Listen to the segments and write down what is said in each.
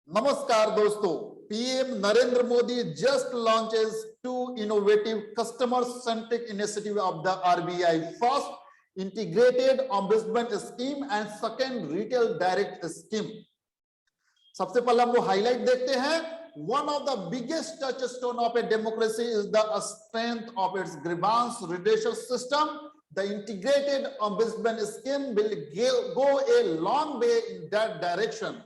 Namaskar dosto. PM Narendra Modi just launches two innovative customer-centric initiatives of the RBI. First, integrated ombudsman scheme and second, retail direct scheme. सबसे पहले हम लोग highlight देखते हैं. One of the biggest touchstone of a democracy is the strength of its grievance redressal system. The integrated ombudsman scheme will go a long way in that direction.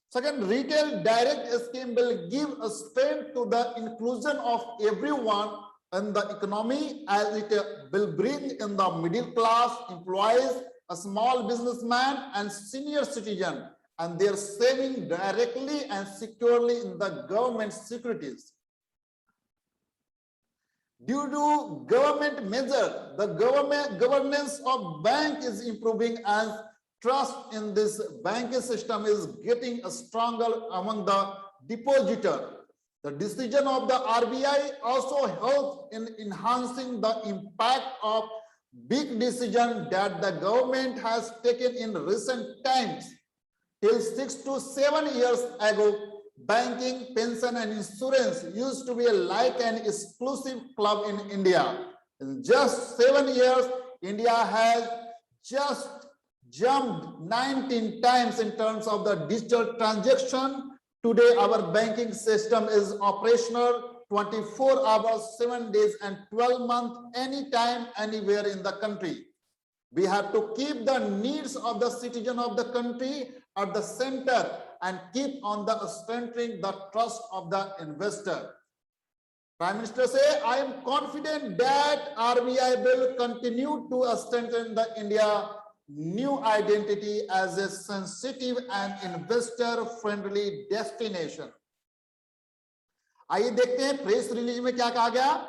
Second, retail direct scheme will give a strength to the inclusion of everyone in the economy, as it will bring in the middle class, employees, a small businessman and senior citizen, and their saving directly and securely in the government securities. Due to government measure, the governance of bank is improving and trust in this banking system is getting stronger among the depositor. The decision of the RBI also helps in enhancing the impact of big decision that the government has taken in recent times. Till 6 to 7 years ago, banking, pension and insurance used to be like an exclusive club in India. In just 7 years, India has just jumped 19 times in terms of the digital transaction. Today, our banking system is operational 24 hours, 7 days and 12 months, anytime, anywhere in the country. We have to keep the needs of the citizen of the country at the center and keep on the strengthening the trust of the investor. Prime Minister say, I am confident that RBI will continue to strengthen the India new identity as a sensitive and investor friendly destination. आइए देखते हैं press release में क्या कहा गया.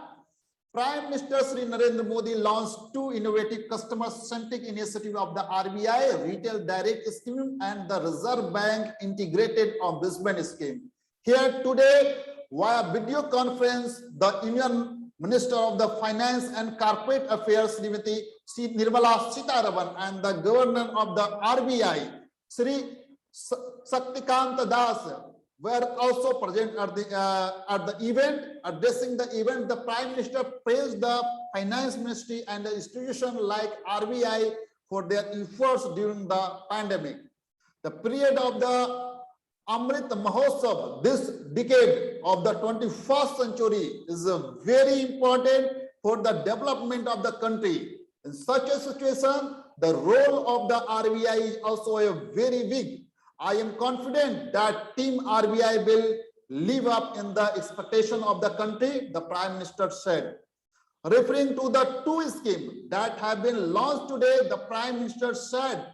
Prime Minister Shri Narendra Modi launched two innovative customer-centric initiatives of the RBI, Retail Direct Scheme and the Reserve Bank Integrated Ombudsman Scheme. Here today, via video conference, the Union Minister of the Finance and Corporate Affairs, Srimati Nirmala Sitharaman, and the Governor of the RBI, Shri Shaktikant Das, were also present at the event. Addressing the event, the Prime Minister praised the Finance Ministry and the institution like RBI for their efforts during the pandemic. The period of the Amrit Mahotsav, this decade of the 21st century, is very important for the development of the country. In such a situation, the role of the RBI is also a very big. I am confident that Team RBI will live up in the expectation of the country, the Prime Minister said. Referring to the two schemes that have been launched today, the Prime Minister said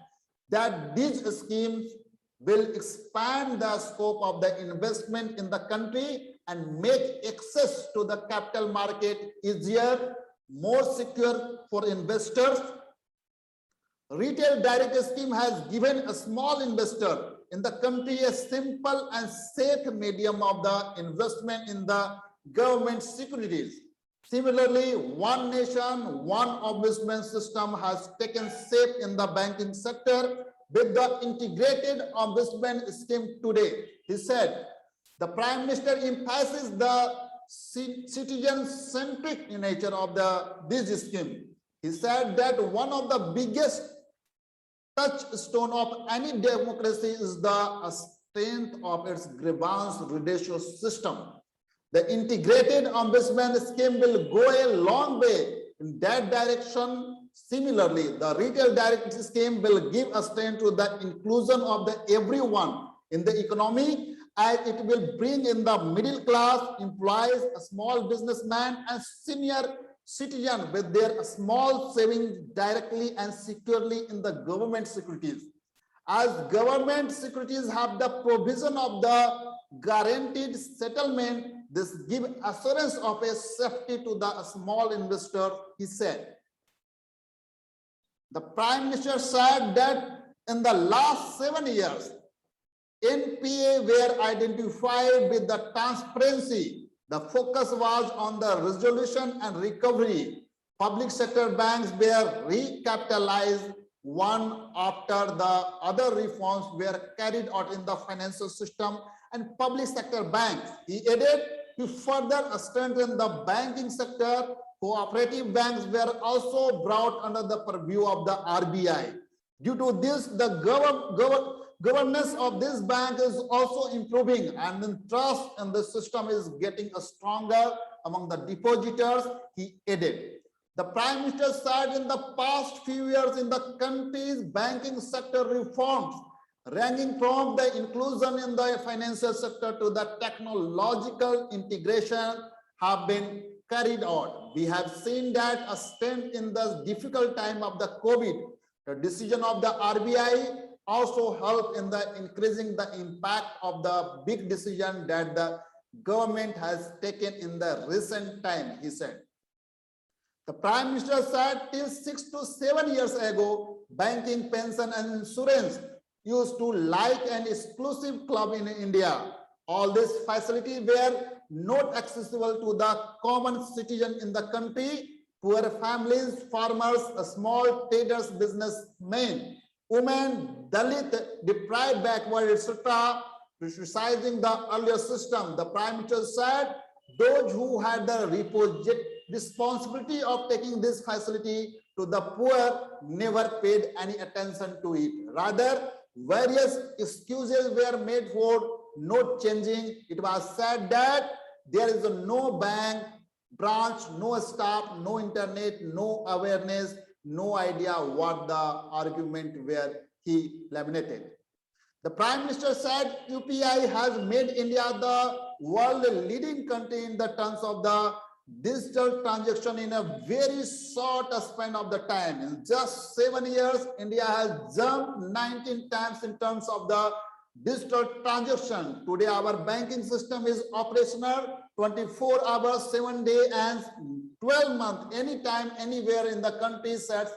that these schemes will expand the scope of the investment in the country and make access to the capital market easier, more secure for investors. Retail Direct Scheme has given a small investor in the country a simple and safe medium of the investment in the government securities. Similarly, One Nation, One Ombudsman system has taken shape in the banking sector with the integrated ombudsman scheme today. He said, the Prime Minister emphasizes the citizen-centric nature of this scheme. He said that one of the biggest touchstone of any democracy is the strength of its grievance redressal system. The integrated ombudsman scheme will go a long way in that direction. Similarly, the retail direct scheme will give a strength to the inclusion of the everyone in the economy, as it will bring in the middle class, employees, a small businessman and senior citizen with their small savings directly and securely in the government securities. As government securities have the provision of the guaranteed settlement, this gives assurance of a safety to the small investor, he said. The Prime Minister said that in the last 7 years, NPA were identified with the transparency. The focus was on the resolution and recovery. Public sector banks were recapitalized. one after the other reforms were carried out in the financial system and public sector banks. He added, to further strengthen the banking sector, cooperative banks were also brought under the purview of the RBI. Due to this, the governance of this bank is also improving, and the trust in the system is getting stronger among the depositors, he added. The Prime Minister said in the past few years in the country's banking sector reforms, ranging from the inclusion in the financial sector to the technological integration, have been carried out. We have seen that a strength in the difficult time of the COVID. The decision of the RBI also helped in the increasing the impact of the big decision that the government has taken in the recent time, he said. The Prime Minister said till 6 to 7 years ago, banking, pension and insurance used to like an exclusive club in India. All these facilities were not accessible to the common citizen in the country, poor families, farmers, small traders, businessmen, women, Dalit, deprived, backward, etc. Criticizing the earlier system, the Prime Minister said those who had the responsibility of taking this facility to the poor never paid any attention to it. Rather, various excuses were made for not changing. It was said that there is no bank branch, no staff, no internet, no awareness, no idea what the argument were he laminated. The Prime Minister said UPI has made India the world leading country in the terms of the digital transaction in a very short span of the time. In just 7 years, India has jumped 19 times in terms of the digital transaction. Today, our banking system is operational 24 hours, 7 days and 12 months, anytime, anywhere in the country, said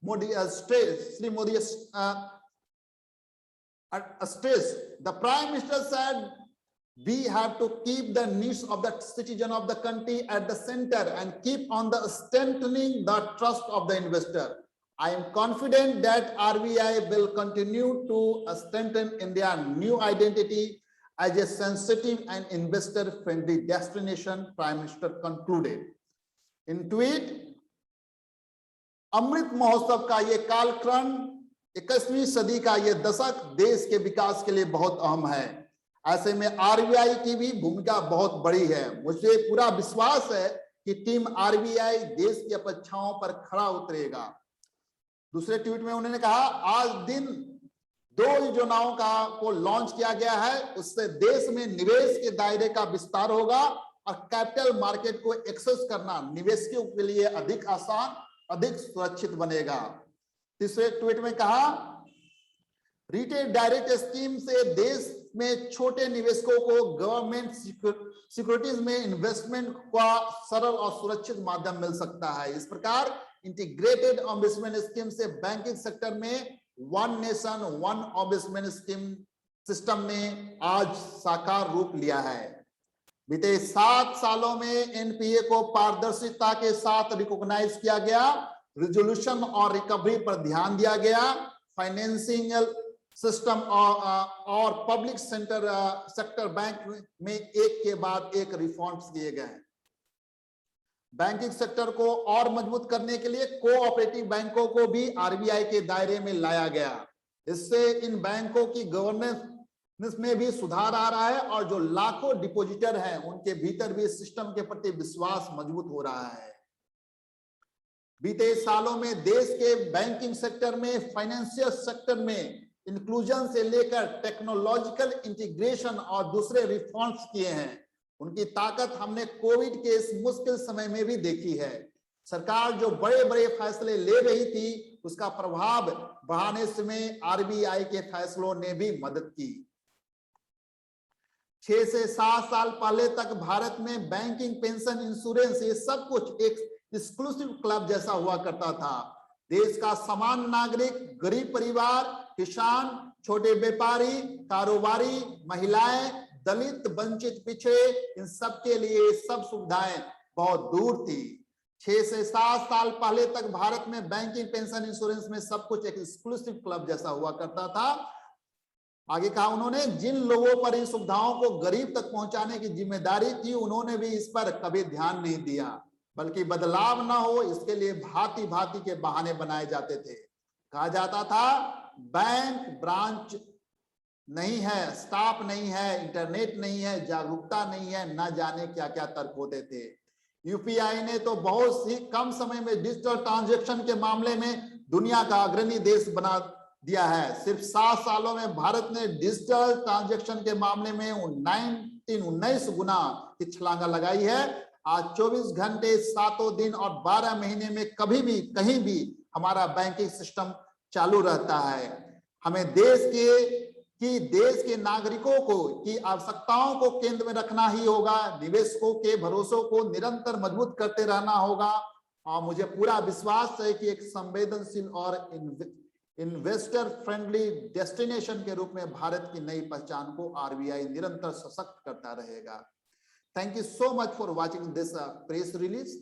Modi Sri Modi stress. The Prime Minister said we have to keep the needs of the citizen of the country at the center and keep on the strengthening the trust of the investor. I am confident that RBI will continue to strengthen India's new identity as a sensitive and investor-friendly destination, Prime Minister concluded. In tweet, Amrit Mahotsav का ये कालखंड 21वीं सदी का ये दशक देश के विकास के लिए बहुत अहम है। ऐसे में आरबीआई की भी भूमिका बहुत बड़ी है। मुझे पूरा विश्वास है कि टीम आरबीआई देश की अपेक्षाओं पर खरा उतरेगा। दूसरे ट्वीट में उन्होंने कहा, आज दिन 2 योजनाओं को लॉन्च किया गया है, उससे देश में निवेश के दायरे का विस्तार होगा और कैपिटल मार्केट को एक्सेस करना निवेशकों के लिए अधिक आसान, अधिक सुरक्षित बनेगा। तीसरे ट्वीट में कहा, रिटेल डायरेक्ट स्कीम से देश में छोटे निवेशकों को गवर्नमेंट सिक्योरिटीज में इन्वेस्टमेंट का सरल और सुरक्षित माध्यम मिल सकता है। इस प्रकार इंटीग्रेटेड इन्वेस्टमेंट स्कीम से बैंकिंग सेक्टर में one nation one investment scheme system ने आज साकार रूप लिया है। बीते 7 सालों में एनपीए को पारदर्शिता के साथ रिकॉग्नाइज किया गया, रिजोल्यूशन और रिकवरी पर ध्यान दिया गया, फाइनेंशियल सिस्टम और पब्लिक सेक्टर बैंक में एक के बाद एक रिफॉर्म्स किए गए। बैंकिंग सेक्टर को और मजबूत करने के लिए कोऑपरेटिव बैंकों को भी आरबीआई के दायरे में लाया गया। इससे इन बैंकों की गवर्नेंस में भी सुधार आ रहा है और जो लाखों डिपॉजिटर हैं उनके भीतर भी सिस्टम के प्रति विश्वास मजबूत हो रहा है। बीते सालों में देश के बैंकिंग सेक्टर में, फाइनेंशियल सेक्टर में इंक्लूजन से लेकर टेक्नोलॉजिकल इंटीग्रेशन और दूसरे रिफॉर्म्स किए हैं। उनकी ताकत हमने कोविड के इस मुश्किल समय में भी देखी है। सरकार जो बड़े बड़े फैसले ले रही थी उसका प्रभाव बढ़ाने में आरबीआई के फैसलों ने भी मदद की। 6 से 7 साल पहले तक भारत में बैंकिंग, पेंशन, इंश्योरेंस ये सब कुछ एक एक्सक्लूसिव क्लब जैसा हुआ करता था। देश का सामान्य नागरिक, गरीब परिवार, किसान, छोटे व्यापारी, कारोबारी, महिलाएं, दलित, वंचित, पिछड़े, इन सब के लिए सब सुविधाएं बहुत दूर थी। 6 से 7 साल पहले तक भारत में बैंकिंग, पेंशन, इंश्योरेंस में सब कुछ एक एक्सक्लूसिव क्लब जैसा हुआ करता था। आगे कहा उन्होंने, जिन लोगों पर इन सुविधाओं को गरीब तक पहुंचाने की जिम्मेदारी थी, उन्होंने भी इस पर कभी ध्यान नहीं दिया, बल्कि बदलाव ना हो इसके लिए भांति भांति के बहाने बनाए जाते थे। कहा जाता था बैंक ब्रांच नहीं है, स्टाफ नहीं है, इंटरनेट नहीं है, जागरूकता नहीं है, ना जाने क्या क्या तर्क होते थे। यूपीआई ने तो बहुत ही कम समय में डिजिटल ट्रांजैक्शन के मामले में दुनिया का अग्रणी देश बना दिया है। सिर्फ 7 सालों में भारत ने डिजिटल ट्रांजैक्शन के मामले में 19 गुना की छलांगा लगाई है। आज 24 घंटे 7 दिन और 12 महीने में कभी भी कहीं भी हमारा बैंकिंग सिस्टम चालू रहता है। हमें देश के नागरिकों को की आवश्यकताओं को केंद्र में रखना ही होगा। निवेशकों के भरोसों को निरंतर मजबूत करते रहना होगा। और मुझे पूरा विश्वास है कि एक संवेदनशील और इन्वेस्टर फ्रेंडली डेस्टिनेशन के रूप में भारत की नई पहचान को आरबीआई निरंतर सशक्त करता रहेगा। Thank you so much for watching this press release.